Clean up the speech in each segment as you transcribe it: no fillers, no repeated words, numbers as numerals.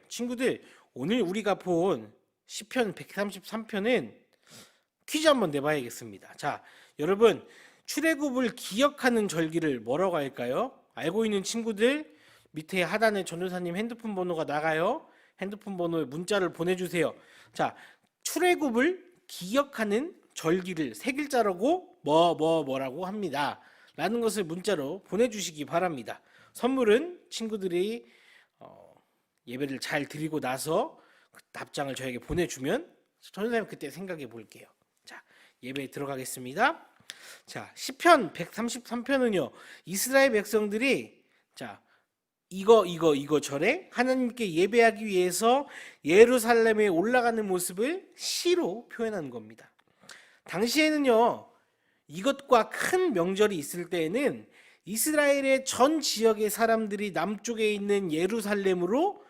친구들, 오늘 우리가 본 시편 133편은 퀴즈 한번 내봐야겠습니다. 자, 여러분, 출애굽을 기억하는 절기를 뭐라고 할까요? 알고 있는 친구들 밑에 하단에 전도사님 핸드폰 번호가 나가요. 핸드폰 번호에 문자를 보내주세요. 자, 출애굽을 기억하는 절기를 세 글자라고 뭐라고 합니다. 라는 것을 문자로 보내주시기 바랍니다. 선물은 친구들이 예배를 잘 드리고 나서 그 답장을 저에게 보내주면 전도사님 그때 생각해 볼게요. 자, 예배에 들어가겠습니다. 자, 시편 133편은요 이스라엘 백성들이 자 이거 절에 하나님께 예배하기 위해서 예루살렘에 올라가는 모습을 시로 표현한 겁니다. 당시에는요 이것과 큰 명절이 있을 때에는 이스라엘의 전 지역의 사람들이 남쪽에 있는 예루살렘으로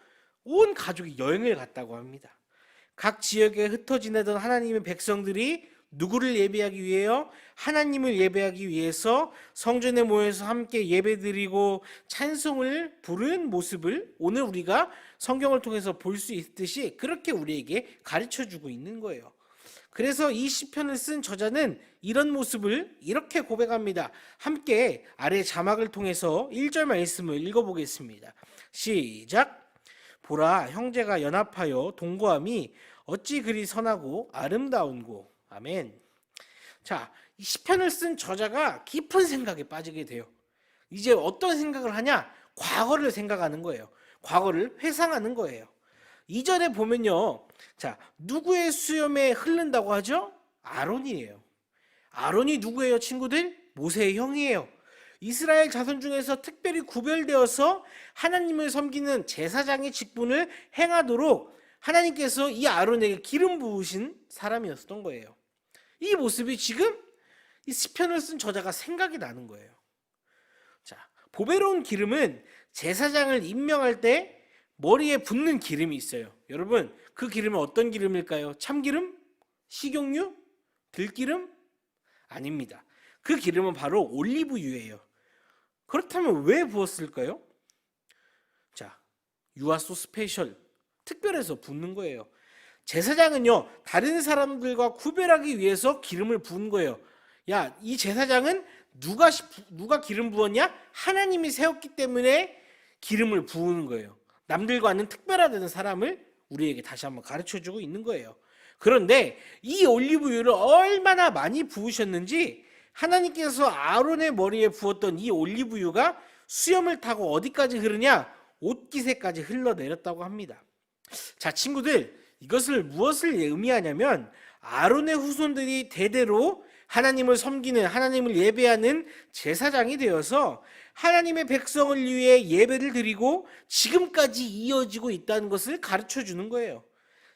온 가족이 여행을 갔다고 합니다. 각 지역에 흩어 지내던 하나님의 백성들이 누구를 예배하기 위해요? 하나님을 예배하기 위해서 성전에 모여서 함께 예배드리고 찬송을 부른 모습을 오늘 우리가 성경을 통해서 볼 수 있듯이 그렇게 우리에게 가르쳐주고 있는 거예요. 그래서 이 시편을 쓴 저자는 이런 모습을 이렇게 고백합니다. 함께 아래 자막을 통해서 1절 말씀을 읽어보겠습니다. 시작! 보라, 형제가 연합하여 동거함이 어찌 그리 선하고 아름다운고. 아멘. 자, 이 시편을 쓴 저자가 깊은 생각에 빠지게 돼요. 이제 어떤 생각을 하냐? 과거를 생각하는 거예요. 과거를 회상하는 거예요. 2절에 보면요. 자, 누구의 수염에 흐른다고 하죠? 아론이에요. 아론이 누구예요, 친구들? 모세의 형이에요. 이스라엘 자손 중에서 특별히 구별되어서 하나님을 섬기는 제사장의 직분을 행하도록 하나님께서 이 아론에게 기름 부으신 사람이었던 거예요. 이 모습이 지금 이 시편을 쓴 저자가 생각이 나는 거예요. 자, 보배로운 기름은 제사장을 임명할 때 머리에 붓는 기름이 있어요. 여러분, 그 기름은 어떤 기름일까요? 참기름? 식용유? 들기름? 아닙니다. 그 기름은 바로 올리브유예요. 그렇다면 왜 부었을까요? 자, 유아소 스페셜, 특별해서 붓는 거예요. 제사장은요 다른 사람들과 구별하기 위해서 기름을 부은 거예요. 야, 이 제사장은 누가 기름 부었냐? 하나님이 세웠기 때문에 기름을 부은 거예요. 남들과는 특별하다는 사람을 우리에게 다시 한번 가르쳐주고 있는 거예요. 그런데 이 올리브유를 얼마나 많이 부으셨는지 하나님께서 아론의 머리에 부었던 이 올리브유가 수염을 타고 어디까지 흐르냐? 옷깃에까지 흘러내렸다고 합니다. 자, 친구들, 이것을 무엇을 의미하냐면 아론의 후손들이 대대로 하나님을 섬기는, 하나님을 예배하는 제사장이 되어서 하나님의 백성을 위해 예배를 드리고 지금까지 이어지고 있다는 것을 가르쳐 주는 거예요.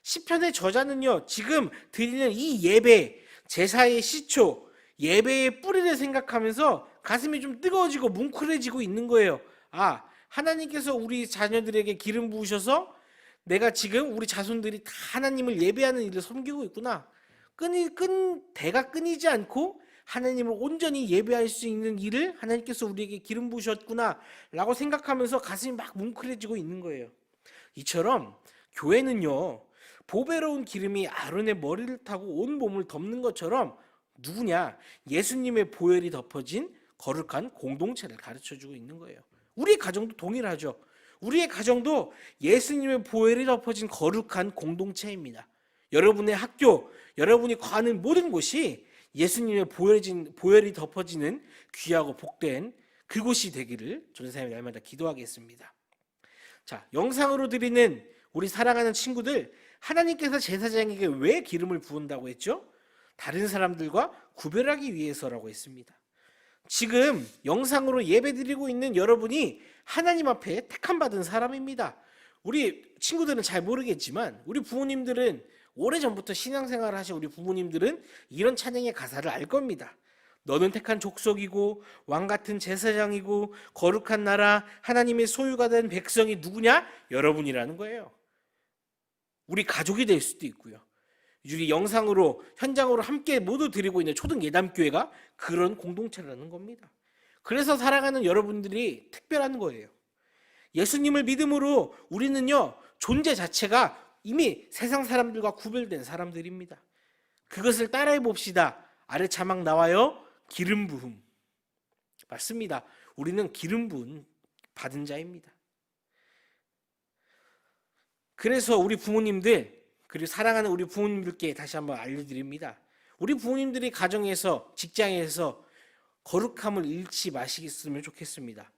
시편의 저자는요 지금 드리는 이 예배, 제사의 시초, 예배의 뿌리를 생각하면서 가슴이 좀 뜨거워지고 뭉클해지고 있는 거예요. 아, 하나님께서 우리 자녀들에게 기름 부으셔서 내가 지금 우리 자손들이 다 하나님을 예배하는 일을 섬기고 있구나. 대가 끊이지 않고 하나님을 온전히 예배할 수 있는 일을 하나님께서 우리에게 기름 부으셨구나 라고 생각하면서 가슴이 막 뭉클해지고 있는 거예요. 이처럼 교회는요 보배로운 기름이 아론의 머리를 타고 온 몸을 덮는 것처럼 누구냐? 예수님의 보혈이 덮어진 거룩한 공동체를 가르쳐주고 있는 거예요. 우리 가정도 동일하죠. 우리의 가정도 예수님의 보혈이 덮어진 거룩한 공동체입니다. 여러분의 학교, 여러분이 가는 모든 곳이 예수님의 보혈이 덮어지는 귀하고 복된 그곳이 되기를 전도사님이 날마다 기도하겠습니다. 자, 영상으로 드리는 우리 사랑하는 친구들, 하나님께서 제사장에게 왜 기름을 부은다고 했죠? 다른 사람들과 구별하기 위해서라고 했습니다. 지금 영상으로 예배드리고 있는 여러분이 하나님 앞에 택함받은 사람입니다. 우리 친구들은 잘 모르겠지만 우리 부모님들은 오래전부터 신앙생활을 하신 우리 부모님들은 이런 찬양의 가사를 알 겁니다. 너는 택한 족속이고 왕같은 제사장이고 거룩한 나라, 하나님의 소유가 된 백성이 누구냐? 여러분이라는 거예요. 우리 가족이 될 수도 있고요. 우리 영상으로 현장으로 함께 모두 드리고 있는 초등 예담교회가 그런 공동체라는 겁니다. 그래서 사랑하는 여러분들이 특별한 거예요. 예수님을 믿음으로 우리는요 존재 자체가 이미 세상 사람들과 구별된 사람들입니다. 그것을 따라해 봅시다. 아래 자막 나와요. 기름 부음. 맞습니다. 우리는 기름 부음 받은 자입니다. 그래서 우리 부모님들, 그리고 사랑하는 우리 부모님들께 다시 한번 알려드립니다. 우리 부모님들이 가정에서, 직장에서 거룩함을 잃지 마시겠으면 좋겠습니다.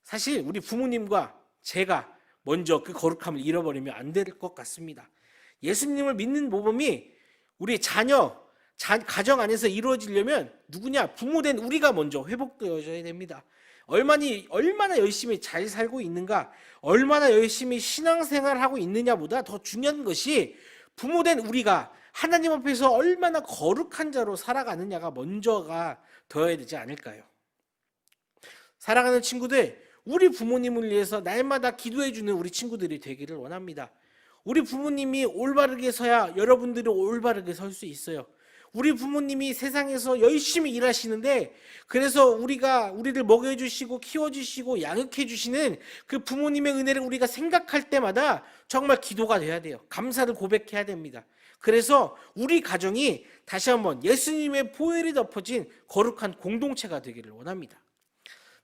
사실 우리 부모님과 제가 먼저 그 거룩함을 잃어버리면 안 될 것 같습니다. 예수님을 믿는 모범이 우리 자녀, 가정 안에서 이루어지려면 누구냐? 부모된 우리가 먼저 회복되어져야 됩니다. 얼마나 열심히 잘 살고 있는가, 얼마나 열심히 신앙생활하고 있느냐보다 더 중요한 것이 부모된 우리가 하나님 앞에서 얼마나 거룩한 자로 살아가느냐가 먼저가 되어야 되지 않을까요? 사랑하는 친구들, 우리 부모님을 위해서 날마다 기도해주는 우리 친구들이 되기를 원합니다. 우리 부모님이 올바르게 서야 여러분들이 올바르게 설 수 있어요. 우리 부모님이 세상에서 열심히 일하시는데, 그래서 우리를 먹여주시고 키워주시고 양육해주시는 그 부모님의 은혜를 우리가 생각할 때마다 정말 기도가 돼야 돼요. 감사를 고백해야 됩니다. 그래서 우리 가정이 다시 한번 예수님의 보혈이 덮어진 거룩한 공동체가 되기를 원합니다.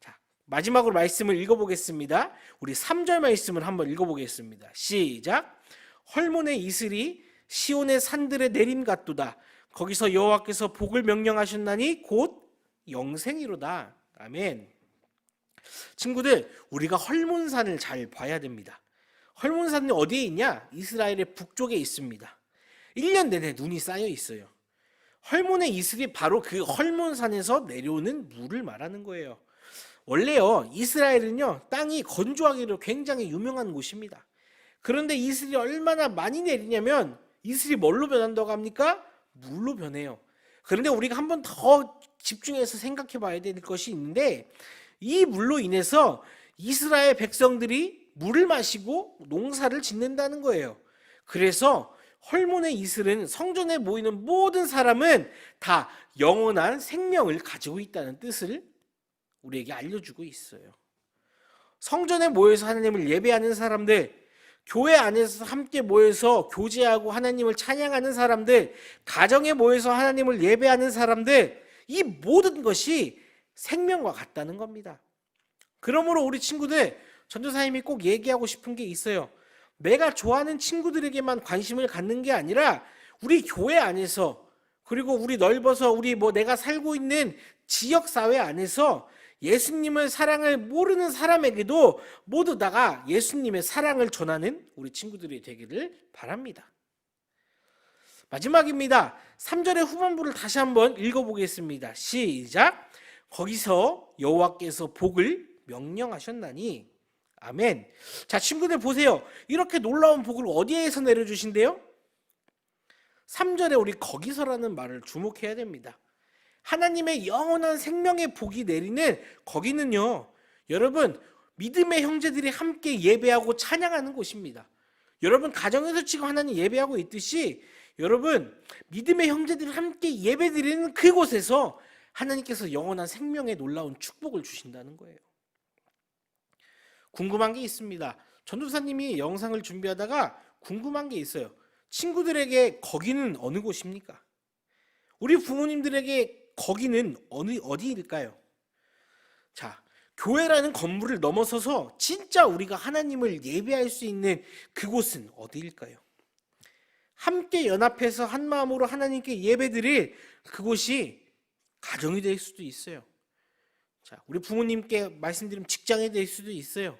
자, 마지막으로 말씀을 읽어보겠습니다. 우리 3절 말씀을 한번 읽어보겠습니다. 시작. 헐몬의 이슬이 시온의 산들에 내림 같도다. 거기서 여호와께서 복을 명령하셨나니 곧 영생이로다. 아멘. 친구들, 우리가 헐몬산을 잘 봐야 됩니다. 헐몬산이 어디에 있냐? 이스라엘의 북쪽에 있습니다. 1년 내내 눈이 쌓여 있어요. 헐몬의 이슬이 바로 그 헐몬산에서 내려오는 물을 말하는 거예요. 원래요, 이스라엘은요, 땅이 건조하기로 굉장히 유명한 곳입니다. 그런데 이슬이 얼마나 많이 내리냐면 이슬이 뭘로 변한다고 합니까? 물로 변해요. 그런데 우리가 한 번 더 집중해서 생각해 봐야 될 것이 있는데, 이 물로 인해서 이스라엘 백성들이 물을 마시고 농사를 짓는다는 거예요. 그래서 헐몬의 이슬은 성전에 모이는 모든 사람은 다 영원한 생명을 가지고 있다는 뜻을 우리에게 알려주고 있어요. 성전에 모여서 하나님을 예배하는 사람들, 교회 안에서 함께 모여서 교제하고 하나님을 찬양하는 사람들, 가정에 모여서 하나님을 예배하는 사람들, 이 모든 것이 생명과 같다는 겁니다. 그러므로 우리 친구들, 전도사님이 꼭 얘기하고 싶은 게 있어요. 내가 좋아하는 친구들에게만 관심을 갖는 게 아니라 우리 교회 안에서, 그리고 우리 넓어서 우리 내가 살고 있는 지역사회 안에서 예수님의 사랑을 모르는 사람에게도 모두 다가 예수님의 사랑을 전하는 우리 친구들이 되기를 바랍니다. 마지막입니다. 3절의 후반부를 다시 한번 읽어보겠습니다. 시작. 거기서 여호와께서 복을 명령하셨나니. 아멘. 자, 친구들 보세요. 이렇게 놀라운 복을 어디에서 내려주신대요? 3절에 우리 거기서라는 말을 주목해야 됩니다. 하나님의 영원한 생명의 복이 내리는 거기는요, 여러분, 믿음의 형제들이 함께 예배하고 찬양하는 곳입니다. 여러분 가정에서 지금 하나님 예배하고 있듯이 여러분 믿음의 형제들이 함께 예배드리는 그곳에서 하나님께서 영원한 생명의 놀라운 축복을 주신다는 거예요. 궁금한 게 있습니다. 전도사님이 영상을 준비하다가 궁금한 게 있어요. 친구들에게 거기는 어느 곳입니까? 우리 부모님들에게 거기는 어디일까요? 자, 교회라는 건물을 넘어서서 진짜 우리가 하나님을 예배할 수 있는 그곳은 어디일까요? 함께 연합해서 한 마음으로 하나님께 예배드릴 그곳이 가정이 될 수도 있어요. 자, 우리 부모님께 말씀드리면 직장이 될 수도 있어요.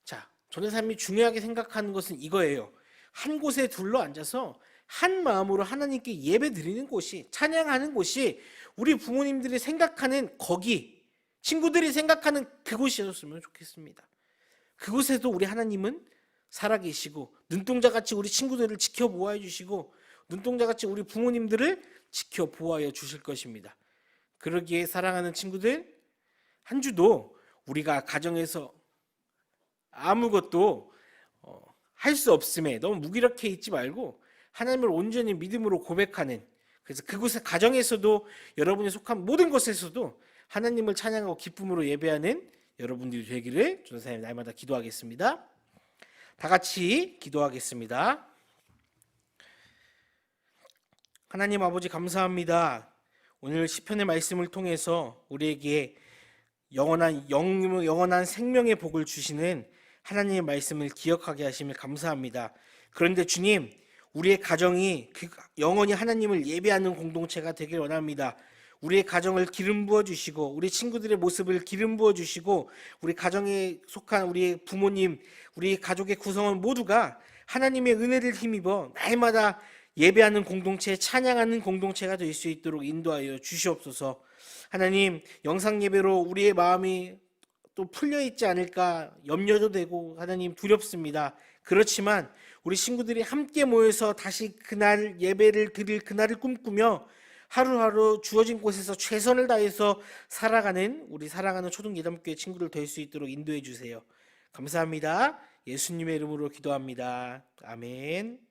자, 전도사님이 중요하게 생각하는 것은 이거예요. 한 곳에 둘러 앉아서 한 마음으로 하나님께 예배 드리는 곳이, 찬양하는 곳이 우리 부모님들이 생각하는 거기, 친구들이 생각하는 그곳이었으면 좋겠습니다. 그곳에도 우리 하나님은 살아계시고 눈동자같이 우리 친구들을 지켜보아해 주시고 눈동자같이 우리 부모님들을 지켜보아해 주실 것입니다. 그러기에 사랑하는 친구들, 한 주도 우리가 가정에서 아무것도 할 수 없음에 너무 무기력해 있지 말고 하나님을 온전히 믿음으로 고백하는, 그래서 그곳의 가정에서도 여러분이 속한 모든 곳에서도 하나님을 찬양하고 기쁨으로 예배하는 여러분들이 되기를 전도사님 날마다 기도하겠습니다. 다 같이 기도하겠습니다. 하나님 아버지 감사합니다. 오늘 시편의 말씀을 통해서 우리에게 영원한 생명의 복을 주시는 하나님의 말씀을 기억하게 하심을 감사합니다. 그런데 주님, 우리의 가정이 영원히 하나님을 예배하는 공동체가 되길 원합니다. 우리의 가정을 기름 부어 주시고 우리 친구들의 모습을 기름 부어 주시고 우리 가정에 속한 우리의 부모님, 우리 가족의 구성원 모두가 하나님의 은혜를 힘입어 날마다 예배하는 공동체, 찬양하는 공동체가 될 수 있도록 인도하여 주시옵소서. 하나님, 영상 예배로 우리의 마음이 또 풀려 있지 않을까 염려도 되고 하나님 두렵습니다. 그렇지만 우리 친구들이 함께 모여서 다시 그날 예배를 드릴 그날을 꿈꾸며 하루하루 주어진 곳에서 최선을 다해서 살아가는 우리 사랑하는 초등예담교회 친구들 될 수 있도록 인도해 주세요. 감사합니다. 예수님의 이름으로 기도합니다. 아멘.